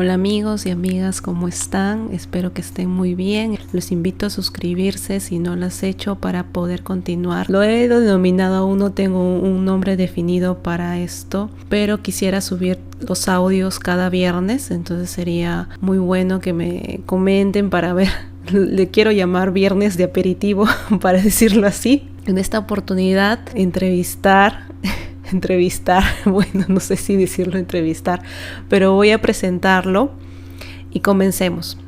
Hola amigos y amigas, ¿cómo están? Espero que estén muy bien. Los invito a suscribirse si no lo has hecho para poder continuar. Lo he denominado, aún no tengo un nombre definido para esto, pero quisiera subir los audios cada viernes, entonces sería muy bueno que me comenten para ver. Le quiero llamar viernes de aperitivo, para decirlo así. En esta oportunidad, entrevistar, bueno, no sé si decirlo entrevistar, pero voy a presentarlo y comencemos.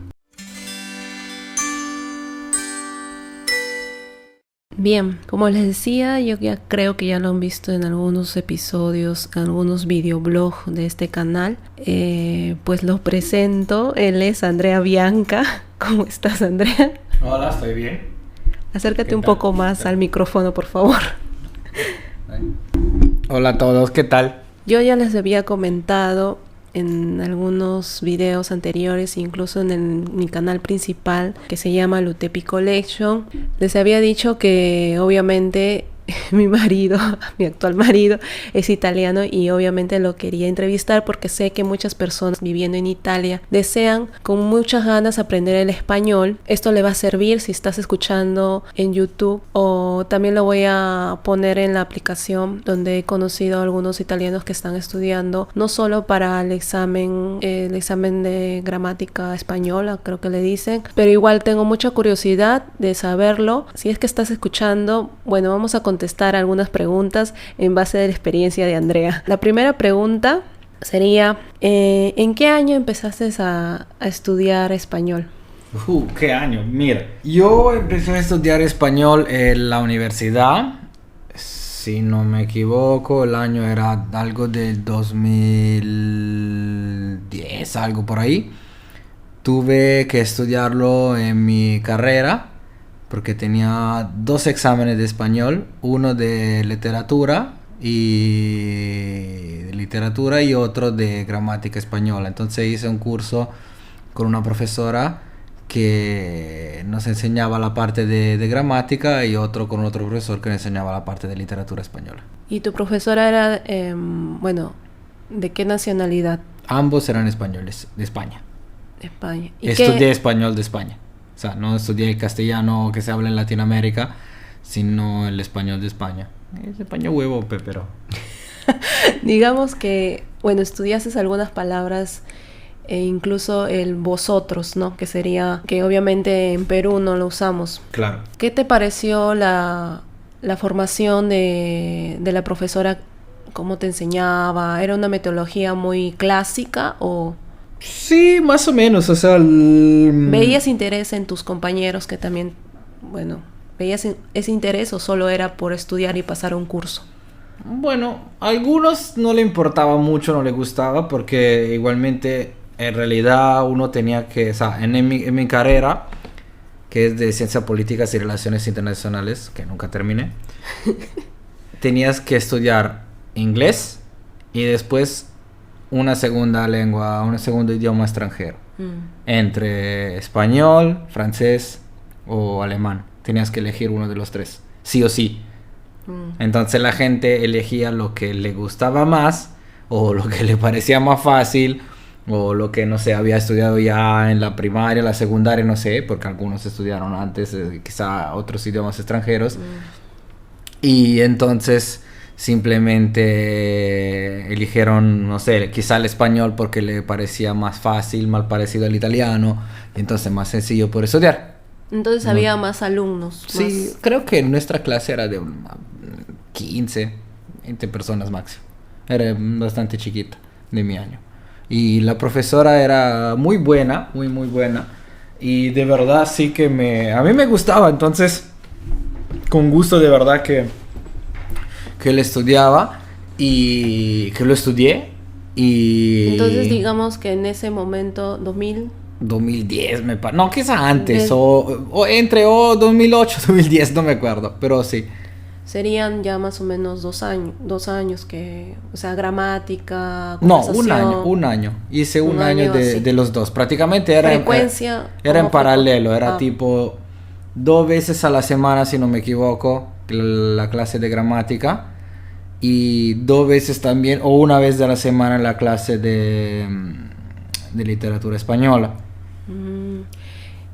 Bien, como les decía, yo ya creo que ya lo han visto en algunos episodios, en algunos videoblogs de este canal. Pues lo presento, él es Andrea Bianca. ¿Cómo estás, Andrea? Hola, estoy bien. Acércate un poco más al micrófono, por favor. Hola a todos, ¿qué tal? Yo ya les había comentado en algunos videos anteriores, incluso en mi canal principal que se llama Lutepi Collection. Les había dicho que obviamente mi actual marido es italiano y obviamente lo quería entrevistar porque sé que muchas personas viviendo en Italia desean con muchas ganas aprender el español. Esto le va a servir si estás escuchando en YouTube, o también lo voy a poner en la aplicación donde he conocido a algunos italianos que están estudiando no solo para el examen de gramática española, creo que le dicen, pero igual tengo mucha curiosidad de saberlo. Si es que estás escuchando, bueno, vamos a contestar algunas preguntas en base a la experiencia de Andrea. La primera pregunta sería, ¿en qué año empezaste a estudiar español? ¿Qué año? Mira, yo empecé a estudiar español en la universidad. Si no me equivoco, el año era algo del 2010, algo por ahí. Tuve que estudiarlo en mi carrera porque tenía 2 exámenes de español, uno de literatura y otro de gramática española. Entonces hice un curso con una profesora que nos enseñaba la parte de gramática y otro con otro profesor que nos enseñaba la parte de literatura española. ¿Y tu profesora era, de qué nacionalidad? Ambos eran españoles, de España. España. Estudié español de España. O sea, no estudié el castellano que se habla en Latinoamérica, sino el español de España. Es español huevo, pero... Digamos que, bueno, estudiaste algunas palabras, incluso el vosotros, ¿no? Que sería, que obviamente en Perú no lo usamos. Claro. ¿Qué te pareció la formación de la profesora? ¿Cómo te enseñaba? ¿Era una metodología muy clásica o...? Sí, más o menos, o sea... ¿Veías interés en tus compañeros que también, bueno, veías ese interés o solo era por estudiar y pasar un curso? Bueno, a algunos no le importaba mucho, no le gustaba, porque igualmente en realidad uno tenía que, o sea, en mi carrera, que es de Ciencias Políticas y Relaciones Internacionales, que nunca terminé, tenías que estudiar inglés y después una segunda lengua, un segundo idioma extranjero, entre español, francés o alemán. Tenías que elegir uno de los 3, sí o sí. Entonces la gente elegía lo que le gustaba más, o lo que le parecía más fácil, o lo que, no sé, había estudiado ya en la primaria, la secundaria, no sé, porque algunos estudiaron antes quizá otros idiomas extranjeros. Y entonces simplemente eligieron, no sé, quizá el español porque le parecía más fácil, más parecido al italiano, y entonces más sencillo por estudiar. Entonces había más alumnos. Sí, más... creo que nuestra clase era de 15, 20 personas máximo. Era bastante chiquita de mi año. Y la profesora era muy buena, muy buena. Y de verdad sí que a mí me gustaba, entonces con gusto de verdad que le estudiaba y que lo estudié. Y entonces digamos que en ese momento, 2010 no, quizá antes, o entre 2008 2010, no me acuerdo, pero sí. Serían ya más o menos 2 años que, o sea, gramática, no, un año. Hice un año de los dos. Prácticamente era frecuencia. Era en paralelo, era tipo 2 veces a la semana, si no me equivoco, la clase de gramática. Y 2 veces también, o una vez a la semana la clase de de literatura española.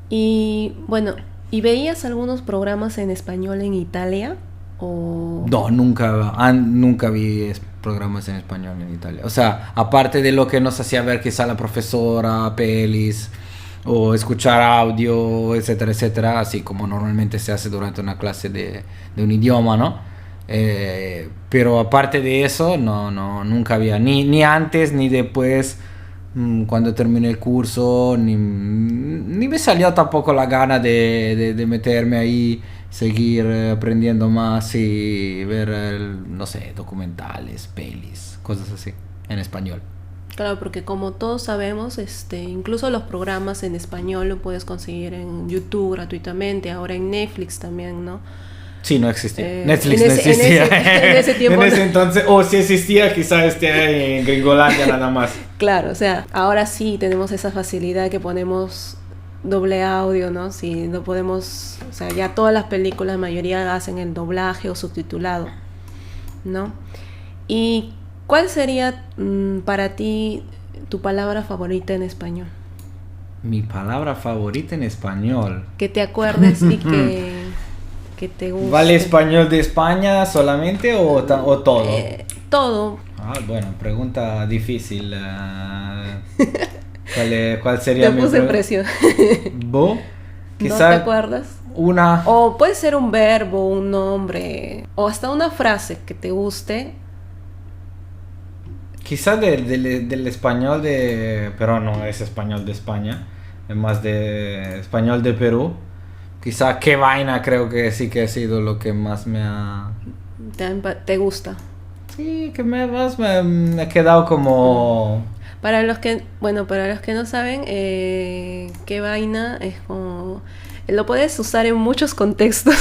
Y bueno, ¿y veías algunos programas en español en Italia? ¿O... No, nunca vi programas en español en Italia. O sea, aparte de lo que nos hacía ver quizá la profesora, pelis, o escuchar audio, etcétera, etcétera, así como normalmente se hace durante una clase de un idioma, ¿no? Pero aparte de eso, nunca había, ni antes ni después, cuando terminé el curso, ni me salió tampoco la gana de meterme ahí, seguir aprendiendo más y ver, no sé, documentales, pelis, cosas así, en español. Claro, porque como todos sabemos, incluso los programas en español lo puedes conseguir en YouTube gratuitamente, ahora en Netflix también, ¿no? Sí, no existía. Netflix no existía. En ese tiempo. En ese entonces, o si existía, quizás esté en Gringolandia nada más. Claro, o sea, ahora sí tenemos esa facilidad que ponemos doble audio, ¿no? Si no podemos, o sea, ya todas las películas, la mayoría hacen el doblaje o subtitulado, ¿no? ¿Y cuál sería para ti tu palabra favorita en español? Mi palabra favorita en español. Que te acuerdes y que te guste. ¿Vale español de España solamente o todo? Todo. Bueno, pregunta difícil. ¿Cuál sería mi pregunta? Te puse presión. ¿Vos? ¿No te acuerdas? Una... O puede ser un verbo, un nombre, o hasta una frase que te guste. Quizás del español pero no es español de España, es más de español de Perú. Quizá qué vaina creo que sí que ha sido lo que más me ha... ¿Te gusta? Sí, que me ha quedado como... Para los que no saben, qué vaina es como... Lo puedes usar en muchos contextos.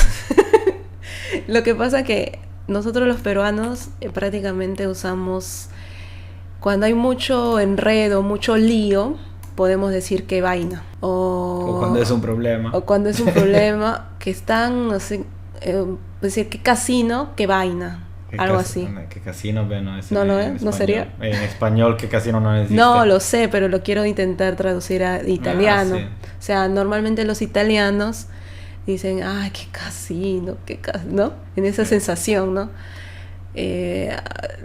Lo que pasa que nosotros los peruanos prácticamente usamos... Cuando hay mucho enredo, mucho lío, podemos decir qué vaina. O cuando es un problema. O cuando es un problema que están, así, decir qué casino, qué vaina. Algo así. ¿Qué casino? Bueno, no lo es, no sería. En español, ¿qué casino no existe? No, lo sé, pero lo quiero intentar traducir a italiano. Sí. O sea, normalmente los italianos dicen, ay, qué casino, ¿no? En esa sensación, ¿no?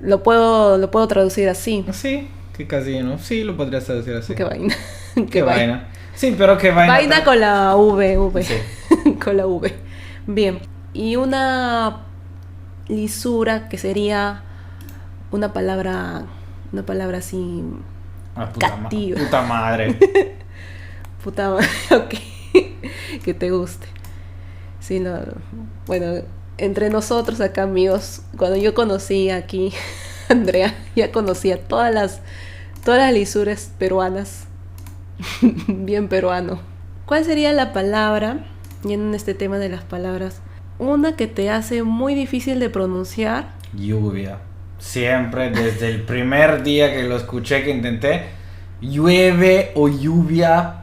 Lo puedo traducir así. Sí, qué casino. Sí, lo podrías traducir así. Qué vaina. Qué vaina. Sí, pero qué vaina. Vaina con la V. Sí. Con la V. Bien. Y una lisura que sería una palabra así. Puta madre. Puta madre. Ok. Que te guste. Sí, no. Bueno, entre nosotros acá, amigos, cuando yo conocí aquí a Andrea, ya conocía todas las lisuras peruanas. Bien peruano. ¿Cuál sería la palabra, yendo en este tema de las palabras, una que te hace muy difícil de pronunciar? Lluvia. Siempre, desde el primer día que lo escuché, que intenté, llueve o lluvia,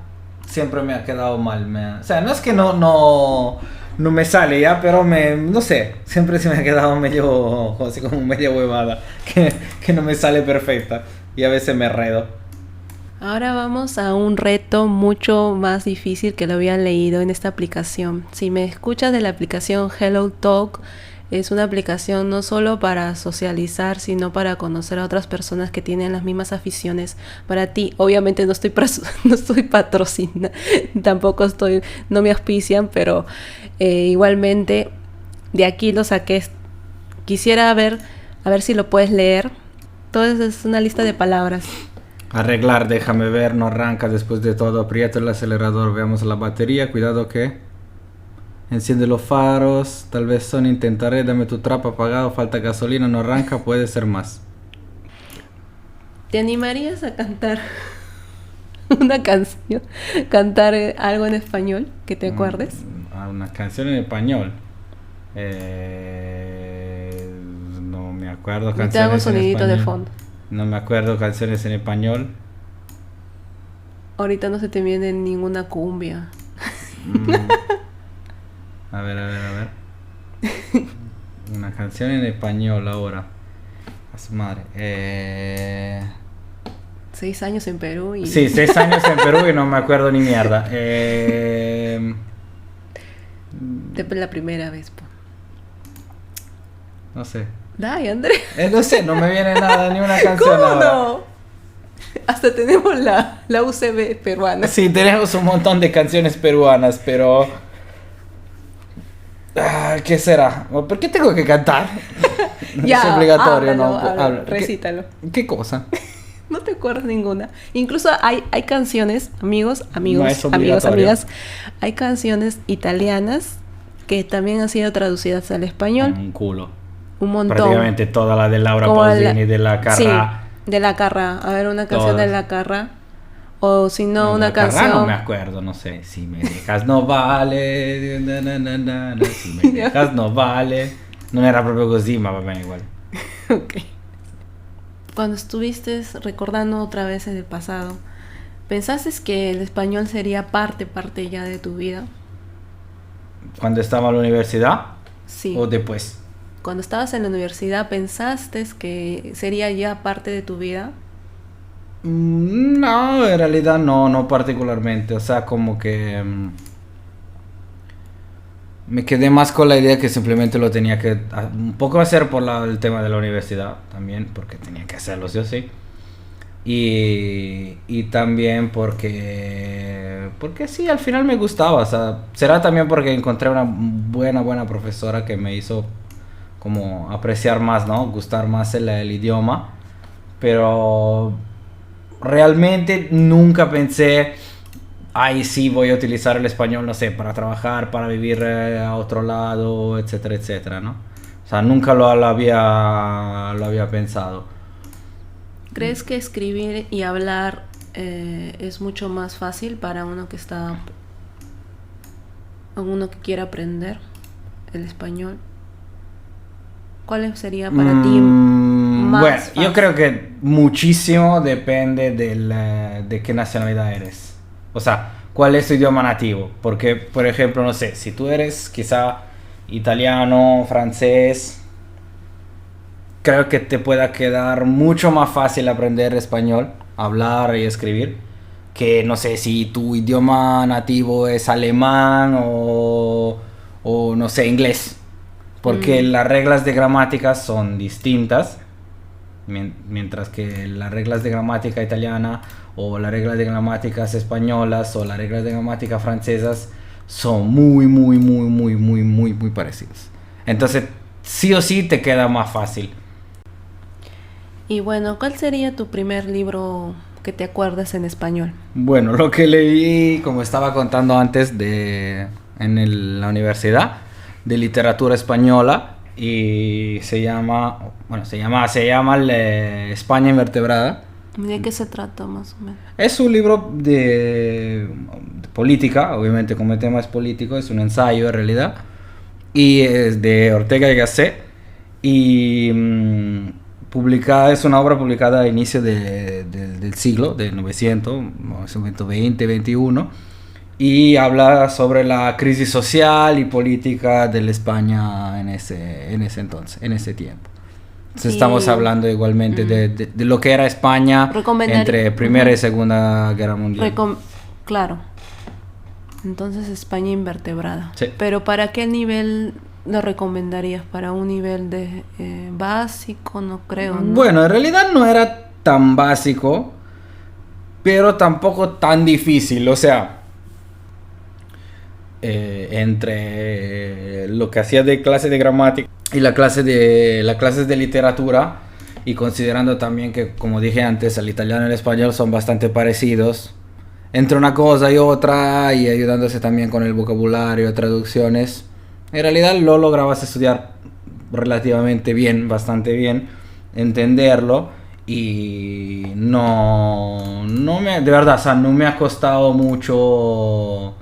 siempre me ha quedado mal. O sea, no es que no me sale ya, pero no sé, siempre se me ha quedado medio, así como media huevada, que no me sale perfecta y a veces me enredo. Ahora vamos a un reto mucho más difícil que lo había leído en esta aplicación. Si me escuchas de la aplicación Hello Talk, es una aplicación no solo para socializar, sino para conocer a otras personas que tienen las mismas aficiones para ti. Obviamente no estoy patrocinando, tampoco no me auspician, pero igualmente de aquí lo saqué. Quisiera ver si lo puedes leer. Todo eso es una lista de palabras. Arreglar, déjame ver, no arranca después de todo, aprieta el acelerador, veamos la batería, cuidado que enciende los faros, tal vez son, intentaré, dame tu trapo apagado, falta gasolina, no arranca, puede ser más. ¿Te animarías a cantar una canción, cantar algo en español que te acuerdes? Una canción en español. No me acuerdo canciones. Te hago un sonidito de fondo. No me acuerdo canciones en español. Ahorita no se te viene ninguna cumbia. A ver. Una canción en español ahora. A su madre. 6 años en Perú y... Sí, 6 años en Perú y no me acuerdo ni mierda. La primera vez, po. No sé. Dai, André. No sé, no me viene nada, ni una canción ¿Cómo ahora. no? Hasta tenemos la UCB peruana. Sí, tenemos un montón de canciones peruanas, pero... ¿qué será? ¿Por qué tengo que cantar? Ya, es obligatorio, háblalo, ¿no? háblalo, recítalo. ¿Qué cosa? No te acuerdas ninguna. Incluso hay canciones, amigos, No es amigos, obligatorio. amigas, hay canciones italianas que también han sido traducidas al español. Un culo. Un montón. Prácticamente toda la de Laura Como Pausini, de la Carrà. Sí, de la Carrà. A ver, una canción Todas. de la Carrà. O si no, una La Carrà canción... no me acuerdo, no sé. Si me dejas no vale. Si me dejas no vale. Non era proprio così, ma va bene igual. Ok. Cuando estuviste recordando otra vez en el pasado, ¿pensaste que el español sería parte ya de tu vida? ¿Cuando estaba en la universidad? Sí. ¿O después? Cuando estabas en la universidad, ¿pensaste que sería ya parte de tu vida? No, en realidad no particularmente. O sea, como que me quedé más con la idea que simplemente lo tenía que un poco hacer por el tema de la universidad también, porque tenía que hacerlo sí o sí. Y también porque sí, al final me gustaba. O sea, será también porque encontré una buena profesora que me hizo como apreciar más, ¿no? Gustar más el idioma. Pero realmente nunca pensé, ay, sí, voy a utilizar el español, no sé, para trabajar, para vivir a otro lado, etcétera, etcétera, ¿no? O sea, nunca lo había pensado. ¿Crees que escribir y hablar es mucho más fácil para uno que quiere aprender el español? ¿Cuál sería para ti más Bueno, fácil? yo creo que muchísimo depende de qué nacionalidad eres. O sea, cuál es tu idioma nativo. Porque, por ejemplo, no sé, si tú eres quizá italiano, francés, creo que te pueda quedar mucho más fácil aprender español, hablar y escribir, que no sé si tu idioma nativo es alemán o no sé, inglés. Porque las reglas de gramática son distintas, mientras que las reglas de gramática italiana o las reglas de gramáticas españolas o las reglas de gramática francesas son muy parecidas. Entonces, sí o sí te queda más fácil. Y bueno, ¿cuál sería tu primer libro que te acuerdas en español? Bueno, lo que leí, como estaba contando antes, en la universidad, de literatura española, y se llama España Invertebrada. ¿De qué se trata más o menos? Es un libro de política, obviamente como el tema es político, es un ensayo en realidad, y es de Ortega y Gasset, y es una obra publicada a inicio del siglo, del 1920, 21, y habla sobre la crisis social y política de la España en ese entonces, en ese tiempo. Entonces estamos hablando igualmente de lo que era España entre Primera y Segunda Guerra Mundial. Claro. Entonces España Invertebrada. Sí. Pero ¿para qué nivel lo recomendarías? ¿Para un nivel de básico? No creo, ¿no? Bueno, en realidad no era tan básico, pero tampoco tan difícil. O sea, entre lo que hacía de clase de gramática y las clases de literatura, y considerando también que, como dije antes, el italiano y el español son bastante parecidos, entre una cosa y otra, y ayudándose también con el vocabulario, traducciones, en realidad lo lograbas estudiar relativamente bien, bastante bien, entenderlo, y de verdad, o sea, no me ha costado mucho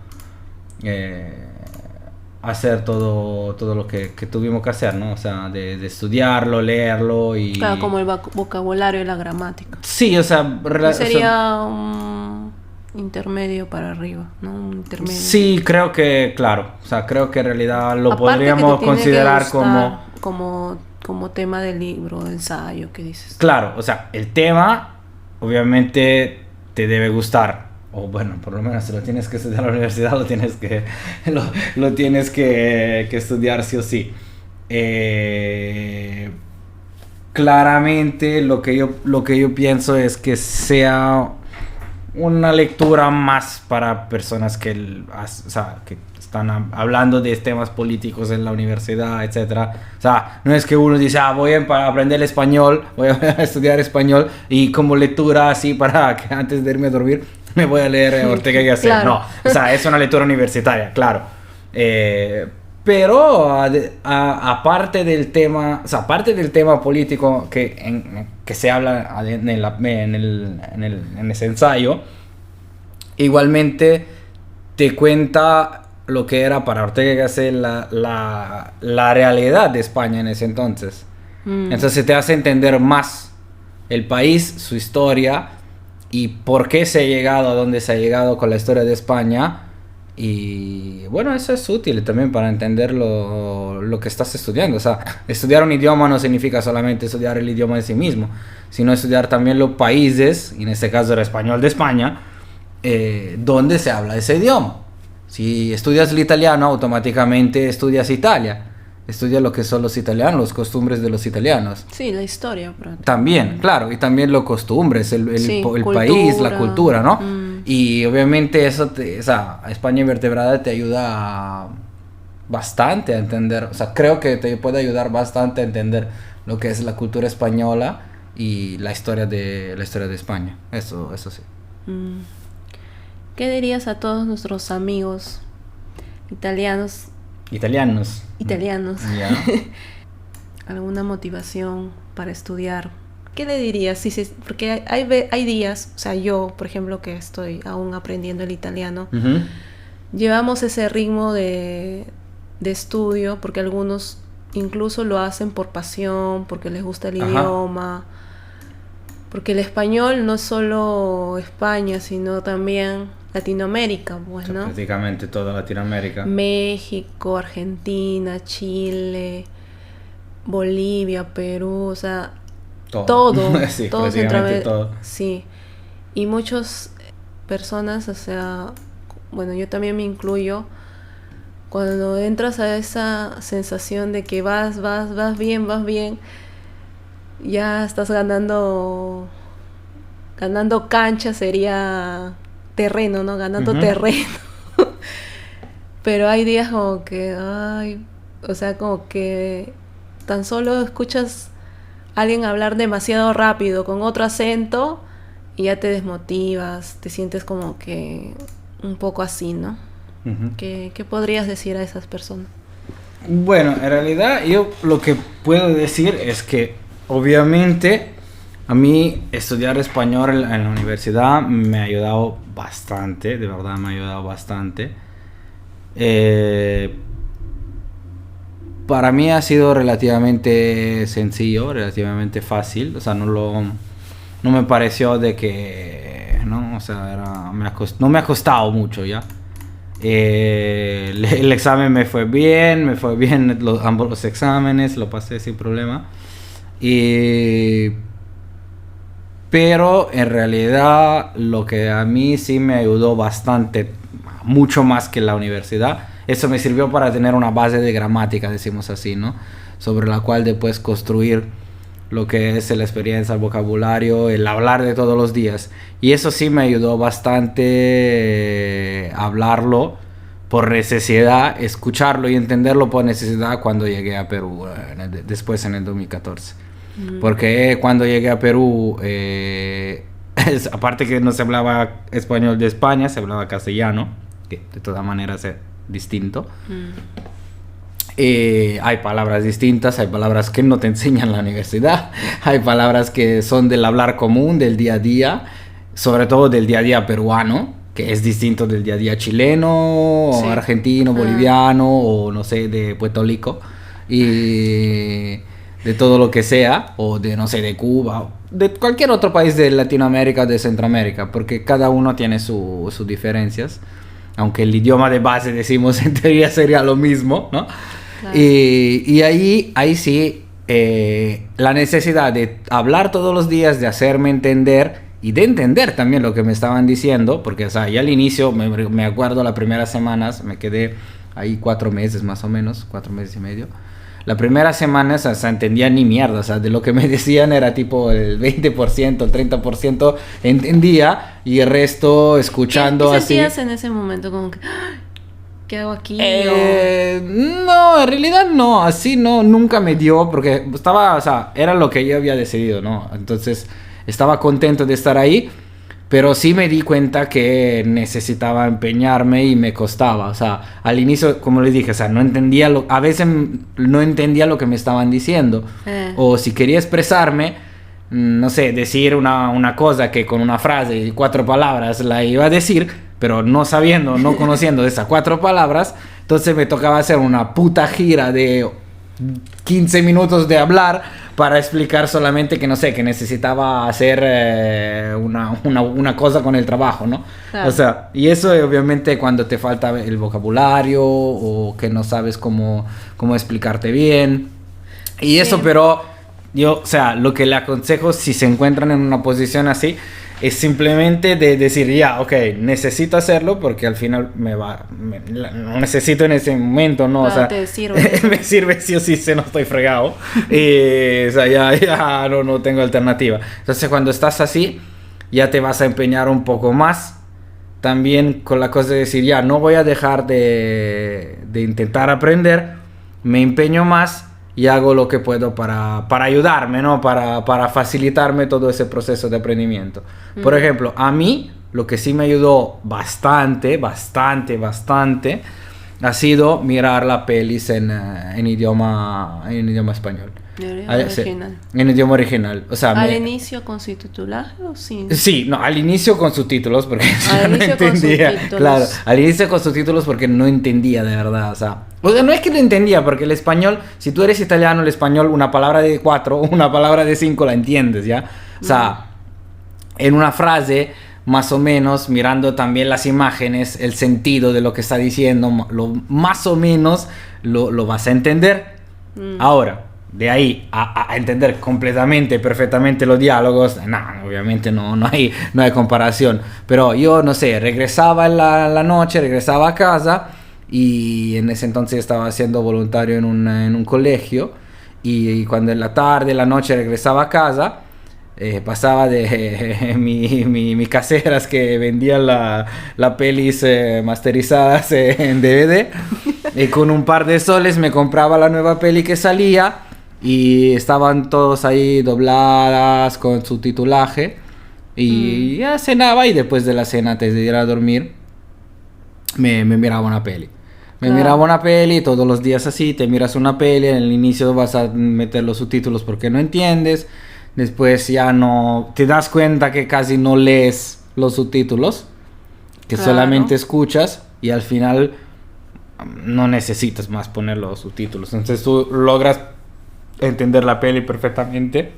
hacer todo lo que tuvimos que hacer, ¿no? O sea, de estudiarlo, leerlo y... Claro, como el vocabulario y la gramática. Sí, o sea... Sería un intermedio para arriba, ¿no? Un intermedio. Sí, creo que, claro. O sea, creo que en realidad lo Aparte podríamos que te tiene considerar que gustar como tema del libro, de ensayo, ¿qué dices? Claro, o sea, el tema obviamente te debe gustar. O bueno, por lo menos si lo tienes que estudiar en la universidad, lo tienes que estudiar sí o sí. Claramente lo que yo pienso es que sea una lectura más para personas que están hablando de temas políticos en la universidad, etcétera. O sea, no es que uno dice, voy a aprender español, voy a estudiar español y como lectura así para que antes de irme a dormir me voy a leer Ortega y Gasset. Claro. No, o sea, es una lectura universitaria, claro. Pero aparte del tema, o sea, aparte del tema político que se habla en ese ensayo, igualmente te cuenta lo que era para Ortega y Gasset la realidad de España en ese entonces. Entonces te hace entender más el país, su historia y por qué se ha llegado a donde se ha llegado con la historia de España. Y bueno, eso es útil también para entender lo que estás estudiando. O sea, estudiar un idioma no significa solamente estudiar el idioma en sí mismo, sino estudiar también los países, y en este caso el español de España, donde se habla ese idioma. Si estudias el italiano, automáticamente estudias Italia. Estudia lo que son los italianos, las costumbres de los italianos. Sí, la historia. También, claro, y también los costumbres, el país, la cultura, ¿no? Y obviamente eso, España Invertebrada te ayuda bastante a entender, o sea, creo que te puede ayudar bastante a entender lo que es la cultura española y la historia de España. Eso sí. ¿Qué dirías a todos nuestros amigos italianos? Yeah. ¿Alguna motivación para estudiar? ¿Qué le dirías? Porque hay días, o sea, yo, por ejemplo, que estoy aún aprendiendo el italiano, llevamos ese ritmo de estudio, porque algunos incluso lo hacen por pasión, porque les gusta el idioma, porque el español no es solo España, sino también Latinoamérica, pues, ¿no? Prácticamente toda Latinoamérica. México, Argentina, Chile, Bolivia, Perú, o sea, todo sí, todo Centroamérica, todo. Sí. Y muchas personas, o sea, bueno, yo también me incluyo, cuando entras a esa sensación de que vas bien, ya estás ganando cancha, sería terreno, ¿no? Ganando terreno. Pero hay días como que, como que tan solo escuchas a alguien hablar demasiado rápido, con otro acento, y ya te desmotivas, te sientes como que un poco así, ¿no? ¿Qué podrías decir a esas personas? Bueno, en realidad yo lo que puedo decir es que obviamente a mí estudiar español en la universidad me ha ayudado bastante, de verdad me ha ayudado bastante. Para mí ha sido relativamente sencillo, relativamente fácil, o sea, no me pareció de que, ¿no? O sea, no me ha costado mucho ya. El examen me fue bien, ambos los exámenes, lo pasé sin problema. Pero en realidad lo que a mí sí me ayudó bastante, mucho más que la universidad, eso me sirvió para tener una base de gramática, decimos así, ¿no? Sobre la cual después construir lo que es la experiencia, el vocabulario, el hablar de todos los días. Y eso sí me ayudó bastante hablarlo por necesidad, escucharlo y entenderlo por necesidad cuando llegué a Perú, después en el 2014. Porque cuando llegué a Perú, aparte que no se hablaba español de España, se hablaba castellano, que de todas maneras es distinto. Hay palabras distintas, hay palabras que no te enseñan en la universidad, hay palabras que son del hablar común, del día a día, sobre todo del día a día peruano, que es distinto del día a día chileno, o argentino, boliviano, o no sé, de Puerto Rico, y de todo lo que sea, o de, no sé, de Cuba, de cualquier otro país de Latinoamérica, de Centroamérica, porque cada uno tiene sus diferencias, aunque el idioma de base, decimos, en teoría sería lo mismo, ¿no? Claro. Y ahí sí, la necesidad de hablar todos los días, de hacerme entender y de entender también lo que me estaban diciendo, porque, o sea, ya al inicio, me acuerdo las primeras semanas, me quedé ahí 4 meses más o menos, 4 meses y medio. La primera semana, o sea, entendía ni mierda, o sea, de lo que me decían era tipo el 20%, el 30% entendía y el resto escuchando ¿Qué así. sentías en ese momento? Como que, ¿qué hago aquí? No, en realidad no, así no, nunca me dio, porque estaba, o sea, era lo que yo había decidido, ¿no? Entonces, estaba contento de estar ahí, pero sí me di cuenta que necesitaba empeñarme y me costaba, o sea, al inicio, como les dije, o sea, no entendía, a veces no entendía lo que me estaban diciendo, o si quería expresarme, no sé, decir una cosa que con una frase y 4 palabras la iba a decir, pero no sabiendo, no conociendo esas 4 palabras, entonces me tocaba hacer una puta gira de 15 minutos de hablar para explicar solamente que, no sé, que necesitaba hacer una cosa con el trabajo, ¿no? Claro. O sea, y eso obviamente cuando te falta el vocabulario o que no sabes cómo explicarte bien. Y Sí. eso, pero yo, o sea, lo que le aconsejo si se encuentran en una posición así es simplemente de decir, ya, ok, necesito hacerlo porque al final no necesito en ese momento, ¿no? Claro, o sea, te sirve. me sirve sí o sí si no estoy fregado. O sea, ya no tengo alternativa. Entonces, cuando estás así, ya te vas a empeñar un poco más. También con la cosa de decir, ya, no voy a dejar de intentar aprender, me empeño más y hago lo que puedo para ayudarme, ¿no? Para facilitarme todo ese proceso de aprendimiento. Por ejemplo, a mí lo que sí me ayudó bastante ha sido mirar las pelis en idioma español. Original. En idioma original. O sea, ¿Al inicio con su titulaje o sin? Sí, no, al inicio con subtítulos porque Al no inicio con entendía. subtítulos. Claro, al inicio con subtítulos porque no entendía de verdad, o sea, no es que no entendía, porque el español, si tú eres italiano, el español, una palabra de 4 o una palabra de 5 la entiendes, ¿ya? O sea, en una frase, más o menos, mirando también las imágenes, el sentido de lo que está diciendo, más o menos lo vas a entender. Ahora, de ahí a entender completamente, perfectamente los diálogos, no, obviamente no hay comparación. Pero yo, no sé, regresaba en la noche, regresaba a casa y en ese entonces estaba siendo voluntario en un colegio y cuando en la tarde, en la noche regresaba a casa, pasaba de mi caseras que vendían la pelis masterizadas en DVD y con un par de soles me compraba la nueva peli que salía y estaban todos ahí dobladas con su titulaje y ya cenaba y después de la cena antes de ir a dormir me miraba una peli. Me miraba una peli todos los días así, te miras una peli, en el inicio vas a meter los subtítulos porque no entiendes, después ya no, te das cuenta que casi no lees los subtítulos, que solamente escuchas y al final no necesitas más poner los subtítulos, entonces tú logras entender la peli perfectamente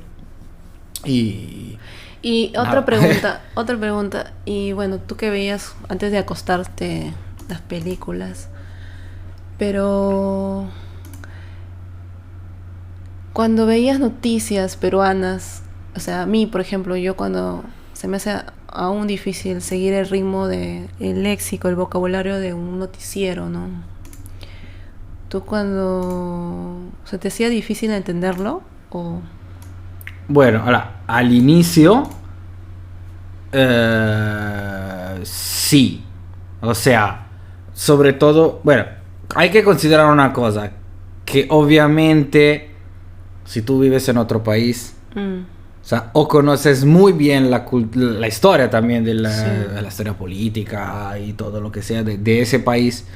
y otra pregunta, y bueno, tú que veías antes de acostarte las películas, pero cuando veías noticias peruanas, o sea, a mí, por ejemplo, yo cuando se me hace aún difícil seguir el ritmo de el léxico, el vocabulario de un noticiero, ¿no? ¿Tú cuando se te hacía difícil entenderlo o...? Bueno, ahora, al inicio sí, o sea, sobre todo, bueno, hay que considerar una cosa, que obviamente si tú vives en otro país, o sea, o conoces muy bien la historia también de la historia política y todo lo que sea de ese país,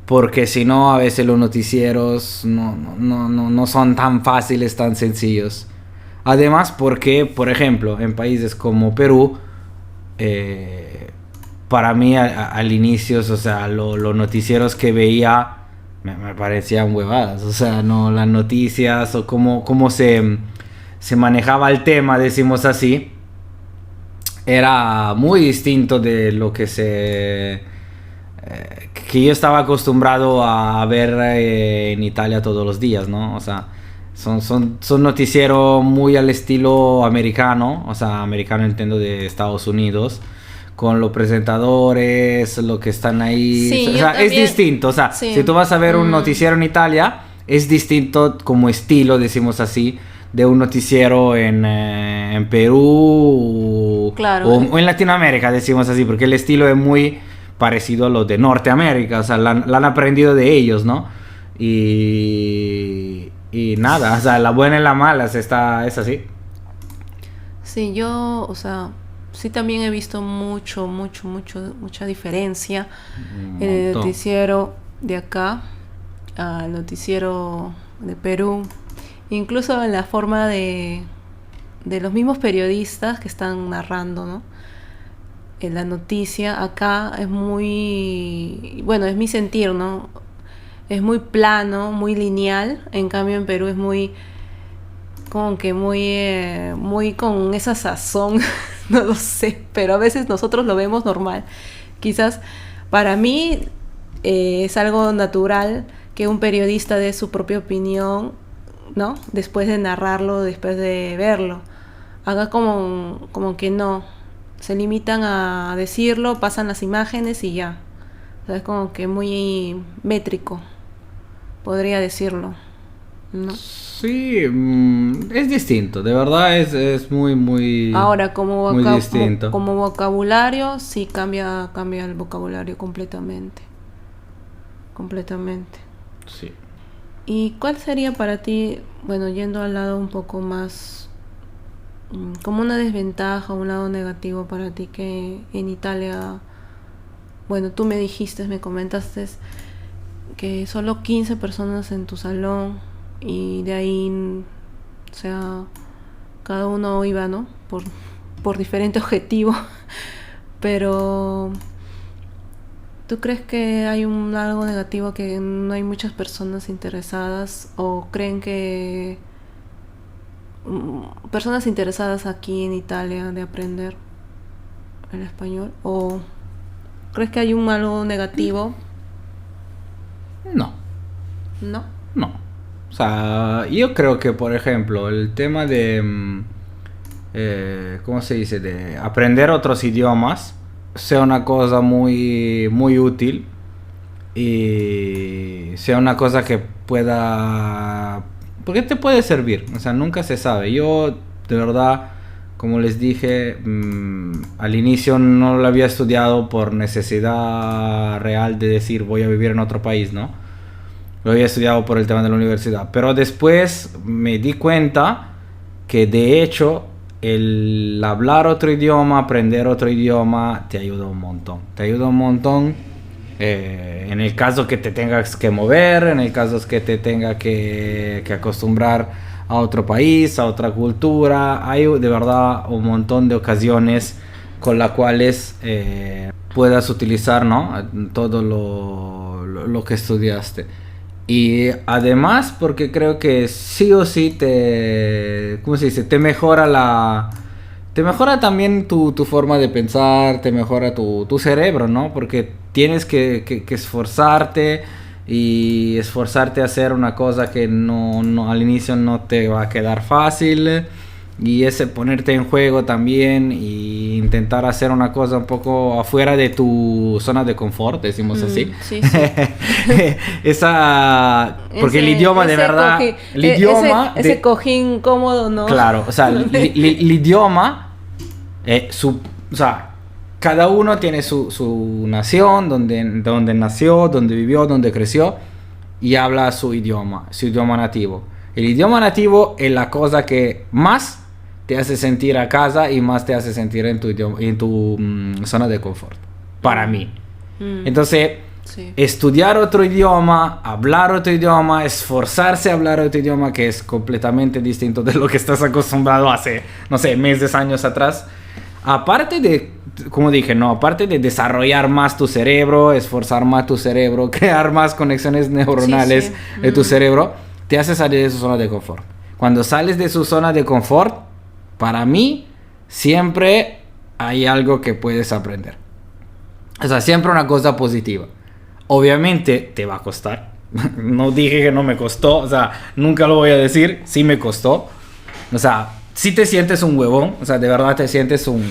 porque si no, a veces los noticieros no son tan fáciles, tan sencillos. Además, porque, por ejemplo, en países como Perú, para mí al inicio, o sea, los noticieros que veía me parecían huevadas. O sea, no las noticias o cómo se manejaba el tema, decimos así, era muy distinto de lo que que yo estaba acostumbrado a ver en Italia todos los días, ¿no? O sea, Son noticieros muy al estilo americano, o sea, americano entiendo de Estados Unidos, con los presentadores, lo que están ahí. Sí, o sea, es distinto. O sea, sí. Si tú vas a ver un noticiero en Italia, es distinto como estilo, decimos así, de un noticiero en Perú Claro. o en Latinoamérica, decimos así, porque el estilo es muy parecido a lo de Norteamérica, o sea, la han aprendido de ellos, ¿no? Y nada, o sea, la buena y la mala es así. Sí, yo, o sea, sí también he visto mucha diferencia en el Montón. noticiero de acá al noticiero de Perú, incluso en la forma de los mismos periodistas que están narrando, ¿no? En la noticia acá es muy, bueno, es mi sentir, ¿no? Es muy plano, muy lineal, en cambio en Perú es muy, como que muy con esa sazón, no lo sé, pero a veces nosotros lo vemos normal. Quizás para mí es algo natural que un periodista dé su propia opinión, ¿no? Después de narrarlo, después de verlo. Acá como que no, se limitan a decirlo, pasan las imágenes y ya. O sea, es como que muy métrico, podría decirlo, ¿no? Sí, es distinto, de verdad es muy Ahora, muy distinto. como vocabulario, sí cambia el vocabulario completamente. Completamente. Sí. ¿Y cuál sería para ti, bueno, yendo al lado un poco más, como una desventaja, un lado negativo para ti que en Italia, bueno, tú me comentaste que solo 15 personas en tu salón y de ahí, o sea, cada uno iba, ¿no? Por diferente objetivo, pero ¿tú crees que hay algo negativo, que no hay muchas personas interesadas o creen que personas interesadas aquí en Italia de aprender el español? ¿O crees que hay algo negativo? No, ¿No? no. O sea, yo creo que, por ejemplo, el tema de, ¿cómo se dice? De aprender otros idiomas sea una cosa muy útil y sea una cosa que pueda... Porque te puede servir, o sea, nunca se sabe. Yo, de verdad, como les dije, al inicio no lo había estudiado por necesidad real de decir voy a vivir en otro país, ¿no? Lo había estudiado por el tema de la universidad. Pero después me di cuenta que de hecho el hablar otro idioma, aprender otro idioma, te ayuda un montón. Te ayuda un montón en el caso que te tengas que mover, en el caso que te tenga que acostumbrar a otro país, a otra cultura. Hay de verdad un montón de ocasiones con las cuales puedas utilizar, ¿no? Todo lo que estudiaste. Y además porque creo que sí o sí ¿cómo se dice? Te mejora también tu forma de pensar, te mejora tu cerebro, ¿no? Porque tienes que esforzarte y esforzarte a hacer una cosa que no al inicio no te va a quedar fácil. Y ese ponerte en juego también y intentar hacer una cosa un poco afuera de tu zona de confort, decimos así. Sí, sí. Porque el idioma de verdad... Ese cojín cómodo, ¿no? Claro, o sea, el idioma... o sea, cada uno tiene su nación, donde nació, donde vivió, donde creció y habla su idioma nativo. El idioma nativo es la cosa que más te hace sentir a casa y más te hace sentir en tu zona de confort, para mí. Entonces, sí, estudiar otro idioma, hablar otro idioma, esforzarse a hablar otro idioma que es completamente distinto de lo que estás acostumbrado hace, no sé, meses, años atrás. Aparte de, como dije, no, aparte de desarrollar más tu cerebro, esforzar más tu cerebro, crear más conexiones neuronales de tu cerebro, te hace salir de su zona de confort. Cuando sales de su zona de confort, para mí, siempre hay algo que puedes aprender. O sea, siempre una cosa positiva. Obviamente te va a costar. No dije que no me costó, o sea, nunca lo voy a decir, sí me costó. O sea, sí te sientes un huevón, o sea, de verdad te sientes un...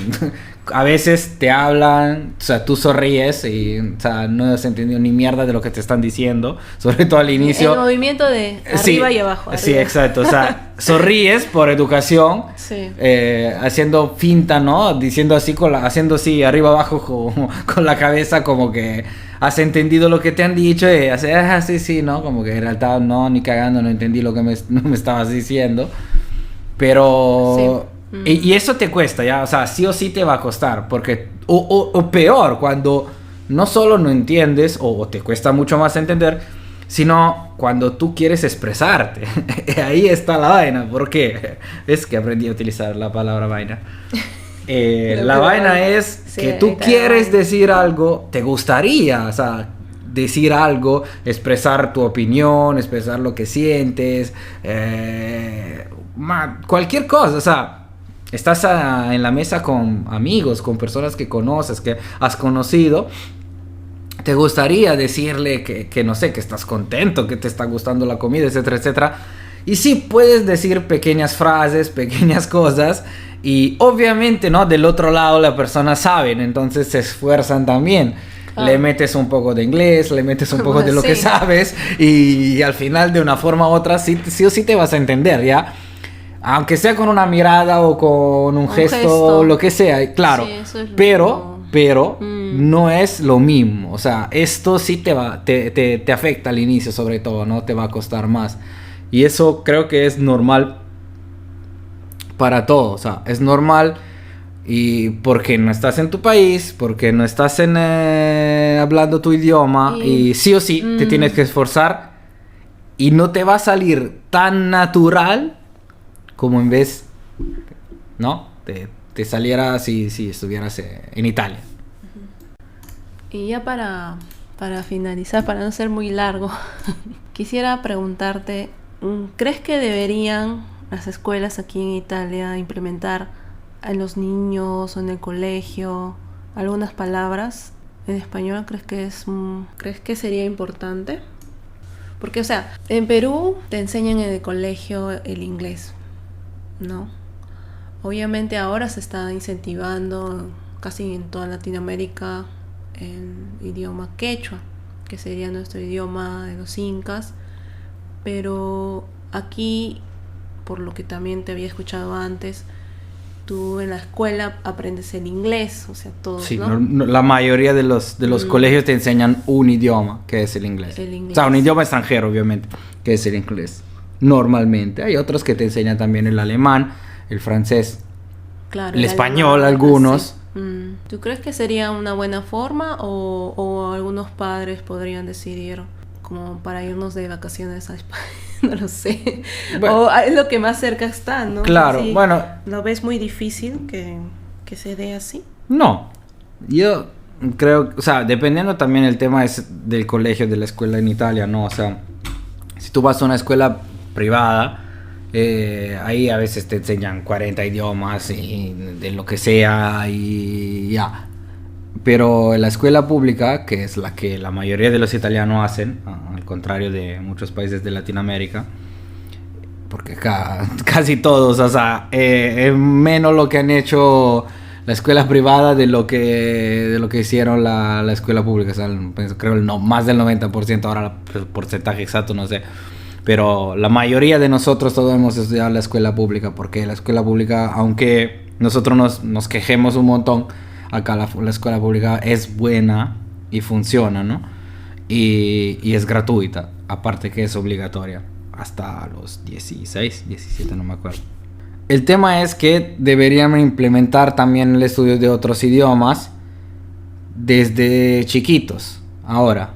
A veces te hablan, o sea, tú sonríes y, o sea, no has entendido ni mierda de lo que te están diciendo, sobre todo al inicio. El movimiento de arriba y abajo. Arriba. Sí, exacto, o sea, sonríes por educación, sí. Haciendo finta, ¿no? Diciendo así, haciendo así, arriba abajo con la cabeza, como que has entendido lo que te han dicho y haces, sí, ¿no? Como que en realidad no, ni cagando, no entendí lo que no me estabas diciendo. Pero... Sí. Y eso te cuesta, ¿ya? O sea, sí o sí te va a costar. Porque... O peor, cuando no solo no entiendes, o te cuesta mucho más entender, sino cuando tú quieres expresarte. Ahí está la vaina. ¿Por qué? Es que aprendí a utilizar la palabra vaina. La vaina es que tú quieres decir algo, te gustaría, o sea... decir algo, expresar tu opinión, expresar lo que sientes, cualquier cosa, o sea, estás en la mesa con amigos, con personas que conoces, que has conocido, te gustaría decirle que no sé, que estás contento, que te está gustando la comida, etcétera, etcétera, y sí, puedes decir pequeñas frases, pequeñas cosas, y obviamente, ¿no? Del otro lado la persona saben, entonces se esfuerzan también. Le metes un poco de inglés, le metes un poco de lo que sabes y al final de una forma u otra sí o sí te vas a entender, ¿ya? Aunque sea con una mirada o con un gesto, lo que sea, claro. Sí, pero no es lo mismo. O sea, esto sí te afecta al inicio sobre todo, ¿no? Te va a costar más. Y eso creo que es normal para todos. O sea, es normal... Y porque no estás en tu país, porque no estás hablando tu idioma, y sí o sí te tienes que esforzar y no te va a salir tan natural como en vez, ¿no? Te saliera si estuvieras en Italia. Y ya para finalizar, para no ser muy largo, quisiera preguntarte, ¿crees que deberían las escuelas aquí en Italia implementar a los niños o en el colegio algunas palabras en español? ¿Crees que sería importante? Porque, o sea, en Perú te enseñan en el colegio el inglés, ¿no? Obviamente ahora se está incentivando casi en toda Latinoamérica el idioma quechua, que sería nuestro idioma de los incas, pero aquí, por lo que también te había escuchado antes, tú en la escuela aprendes el inglés, o sea, todo, sí, ¿no? La mayoría de los colegios te enseñan un idioma, que es el inglés. O sea, un idioma extranjero, obviamente, que es el inglés. Normalmente. Hay otros que te enseñan también el alemán, el francés, claro, el español, alemán, algunos. Sí. ¿Tú crees que sería una buena forma o algunos padres podrían decidir como para irnos de vacaciones a España? No lo sé. Bueno, o es lo que más cerca está, ¿no? Claro, así, bueno. ¿Lo ves muy difícil que se dé así? No. Yo creo, o sea, dependiendo también el tema del colegio, de la escuela en Italia, ¿no? O sea, si tú vas a una escuela privada, ahí a veces te enseñan 40 idiomas y de lo que sea y ya. Pero en la escuela pública, que es la que la mayoría de los italianos hacen, al contrario de muchos países de Latinoamérica, porque casi todos, o sea, es menos lo que han hecho la escuela privada de lo que hicieron la escuela pública. O sea, creo más del 90%, ahora el porcentaje exacto no sé. Pero la mayoría de nosotros todos hemos estudiado la escuela pública, porque la escuela pública, aunque nosotros nos quejemos un montón, acá la escuela pública es buena y funciona, ¿no? Y es gratuita, aparte que es obligatoria, hasta los 16, 17, no me acuerdo. El tema es que deberían implementar también el estudio de otros idiomas desde chiquitos. Ahora,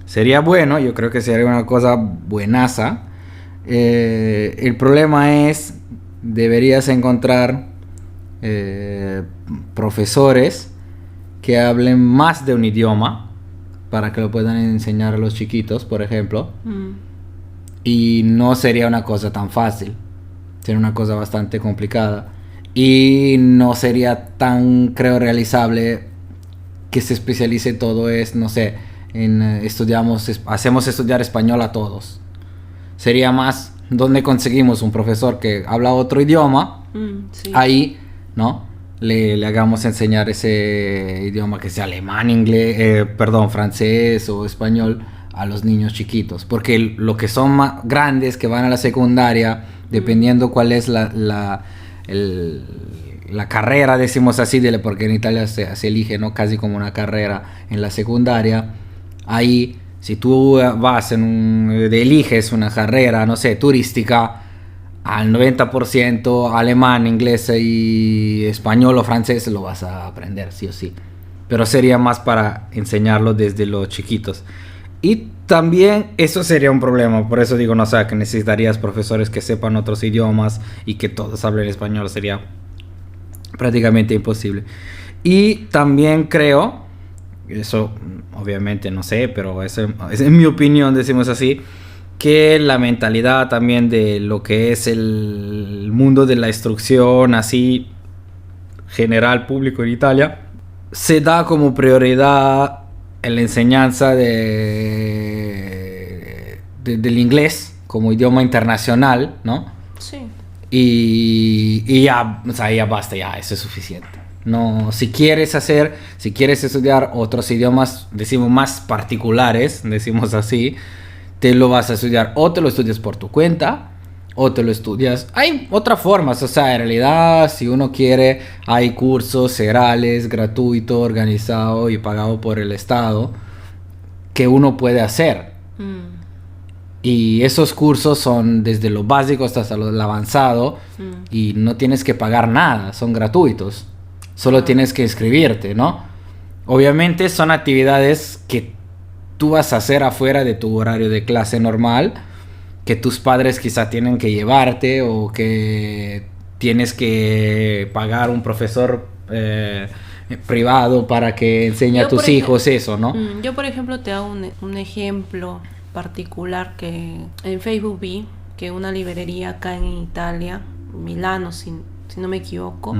sería bueno, yo creo que sería una cosa buenaza. El problema es, deberías encontrar profesores que hablen más de un idioma para que lo puedan enseñar a los chiquitos, por ejemplo. Y no sería una cosa tan fácil, sería una cosa bastante complicada y no sería tan, creo, realizable que se especialice todo, no sé, hacemos estudiar español a todos. Sería más donde conseguimos un profesor que habla otro idioma, Sí. ahí, ¿no? Le hagamos enseñar ese idioma, que sea alemán, inglés, francés o español, a los niños chiquitos. Porque lo que son más grandes, que van a la secundaria, dependiendo cuál es la carrera, decimos así, porque en Italia se elige, ¿no? Casi como una carrera en la secundaria. Ahí, si tú vas eliges una carrera, no sé, turística, al 90% alemán, inglés y español o francés lo vas a aprender, sí o sí. Pero sería más para enseñarlo desde los chiquitos. Y también eso sería un problema, por eso digo, no sé, que necesitarías profesores que sepan otros idiomas y que todos hablen español, sería prácticamente imposible. Y también creo, eso obviamente no sé, pero es en mi opinión, decimos así, que la mentalidad también de lo que es el mundo de la instrucción así general público en Italia se da como prioridad en la enseñanza del inglés como idioma internacional, ¿no? Sí. Y ya, o sea, ya basta, ya, eso es suficiente. No, si quieres estudiar otros idiomas, decimos más particulares, decimos así, te lo vas a estudiar, o te lo estudias por tu cuenta, o te lo estudias. Hay otras formas, o sea, en realidad, si uno quiere, hay cursos serales, gratuito, organizado y pagado por el Estado, que uno puede hacer. Y esos cursos son desde lo básico hasta lo avanzado, y no tienes que pagar nada, son gratuitos. Solo tienes que inscribirte, ¿no? Obviamente son actividades que tú vas a hacer afuera de tu horario de clase normal, que tus padres quizá tienen que llevarte, o que tienes que pagar un profesor privado para que enseñe a tus hijos eso, ¿no? Yo, por ejemplo, te hago un ejemplo particular que en Facebook vi que una librería acá en Italia, Milano, si no me equivoco,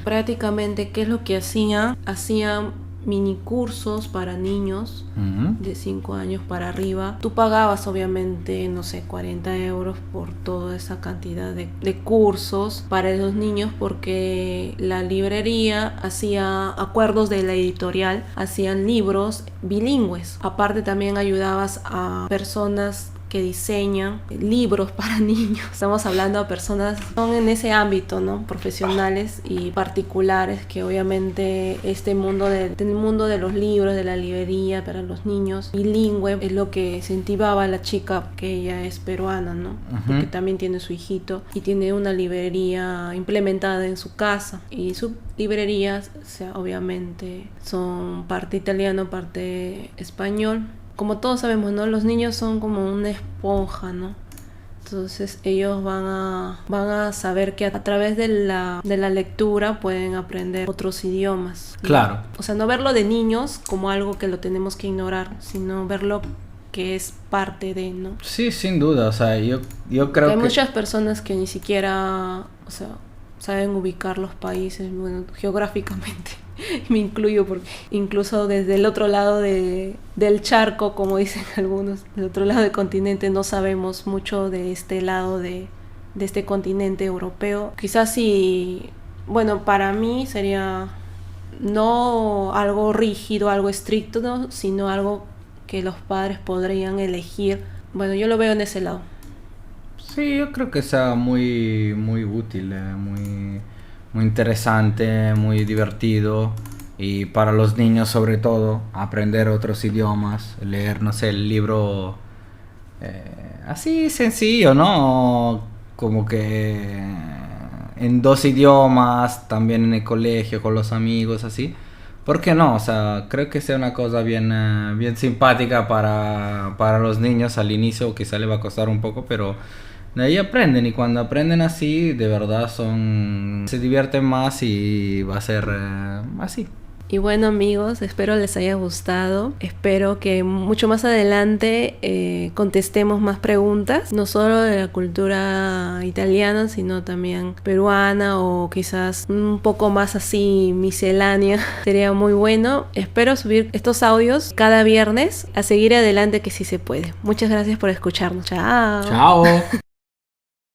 prácticamente, ¿qué es lo que hacían? Hacían mini cursos para niños de 5 años para arriba. Tú pagabas obviamente, no sé, 40 euros por toda esa cantidad de cursos para los niños, porque la librería hacía acuerdos de la editorial, hacían libros bilingües. Aparte también ayudabas a personas que diseñan libros para niños. Estamos hablando de personas que son en ese ámbito, ¿no? Profesionales y particulares, que obviamente el mundo de los libros, de la librería para los niños bilingüe, es lo que incentivaba a la chica, que ella es peruana, ¿no? Porque también tiene su hijito y tiene una librería implementada en su casa, y sus librerías, o sea, obviamente son parte italiano, parte español. Como todos sabemos, ¿no? Los niños son como una esponja, ¿no? Entonces ellos van a saber que a través de la lectura pueden aprender otros idiomas. Claro. O sea, no verlo de niños como algo que lo tenemos que ignorar, sino verlo que es parte de, ¿no? Sí, sin duda. O sea, yo creo que hay muchas personas que ni siquiera, o sea, saben ubicar los países, bueno, geográficamente. Me incluyo, porque incluso desde el otro lado del charco, como dicen algunos, del otro lado del continente, no sabemos mucho de este lado de este continente europeo. Quizás sí, bueno, para mí sería no algo rígido, algo estricto, ¿no? Sino algo que los padres podrían elegir. Bueno, yo lo veo en ese lado. Sí, yo creo que sea muy, muy útil, muy interesante, muy divertido, y para los niños sobre todo, aprender otros idiomas, leer, no sé, el libro así sencillo, ¿no? Como que en 2 idiomas, también en el colegio, con los amigos, así. ¿Por qué no? O sea, creo que sea una cosa bien simpática para los niños al inicio. Quizá le va a costar un poco, pero de ahí aprenden, y cuando aprenden así, de verdad se divierten más, y va a ser así. Y bueno, amigos, espero les haya gustado. Espero que mucho más adelante contestemos más preguntas, no solo de la cultura italiana, sino también peruana o quizás un poco más así miscelánea. Sería muy bueno. Espero subir estos audios cada viernes, a seguir adelante que sí se puede. Muchas gracias por escucharnos. Chao. Chao.